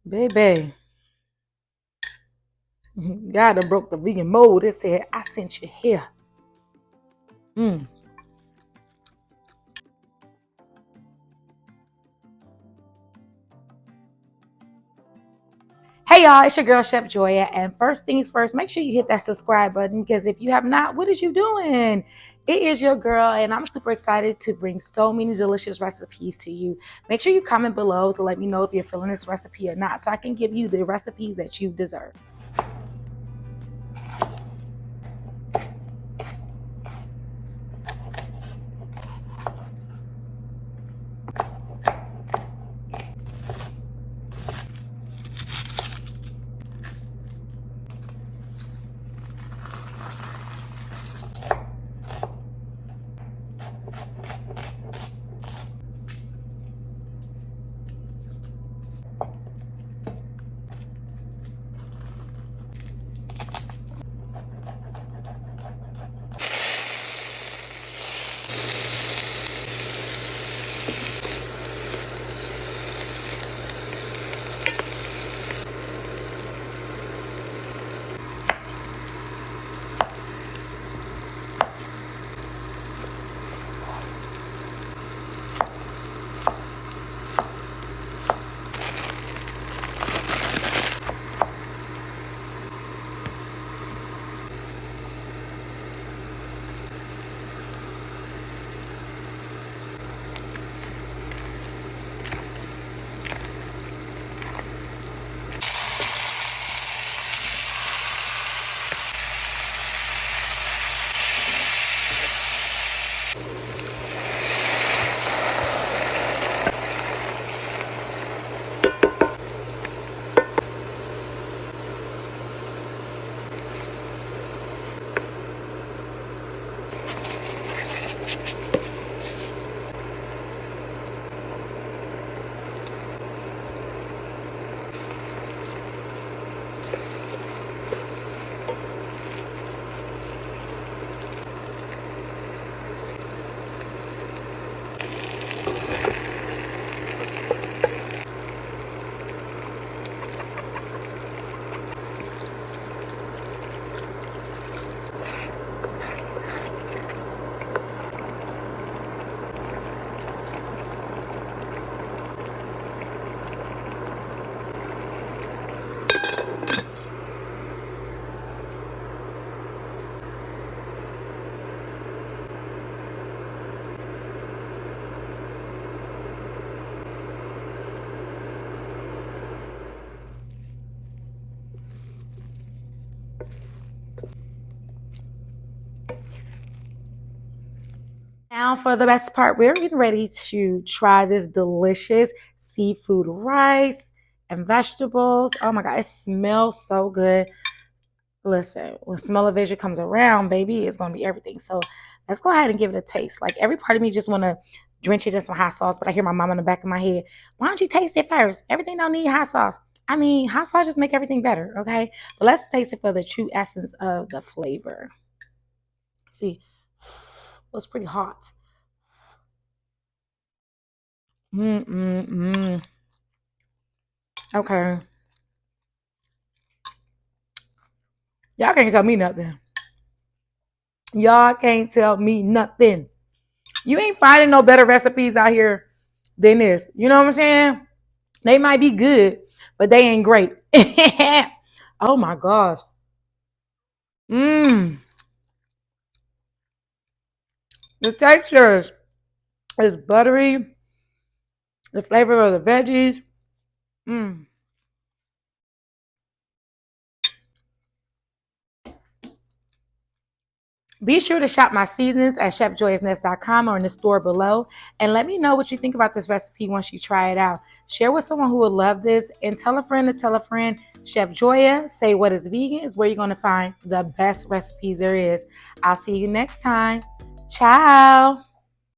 Baby. God done broke the vegan mold. It said, I sent you here. Mm. Hey y'all, it's your girl Chef Joya. And first things first, make sure you hit that subscribe button because if you have not, what is you doing? It is your girl, and I'm super excited to bring so many delicious recipes to you. Make sure you comment below to let me know if you're feeling this recipe or not so I can give you the recipes that you deserve. Now for the best part, we're getting ready to try this delicious seafood rice and vegetables. Oh my God, it smells so good. Listen, when smell-o-vision comes around, baby, it's going to be everything. So let's go ahead and give it a taste. Like every part of me just want to drench it in some hot sauce, but I hear my mom in the back of my head, why don't you taste it first? Everything don't need hot sauce. I mean, hot sauce just make everything better, okay? But let's taste it for the true essence of the flavor. See, it's pretty hot. Mm-mm-mm. Okay. Y'all can't tell me nothing. Y'all can't tell me nothing. You ain't finding no better recipes out here than this. You know what I'm saying? They might be good, but they ain't great. Oh my gosh. Mmm. The texture is buttery. The flavor of the veggies. Mmm. Be sure to shop my seasonings at chefjoyasnest.com or in the store below. And let me know what you think about this recipe once you try it out. Share with someone who would love this and tell a friend to tell a friend. Chef Joya, Say What Is Vegan is where you're going to find the best recipes there is. I'll see you next time. Ciao.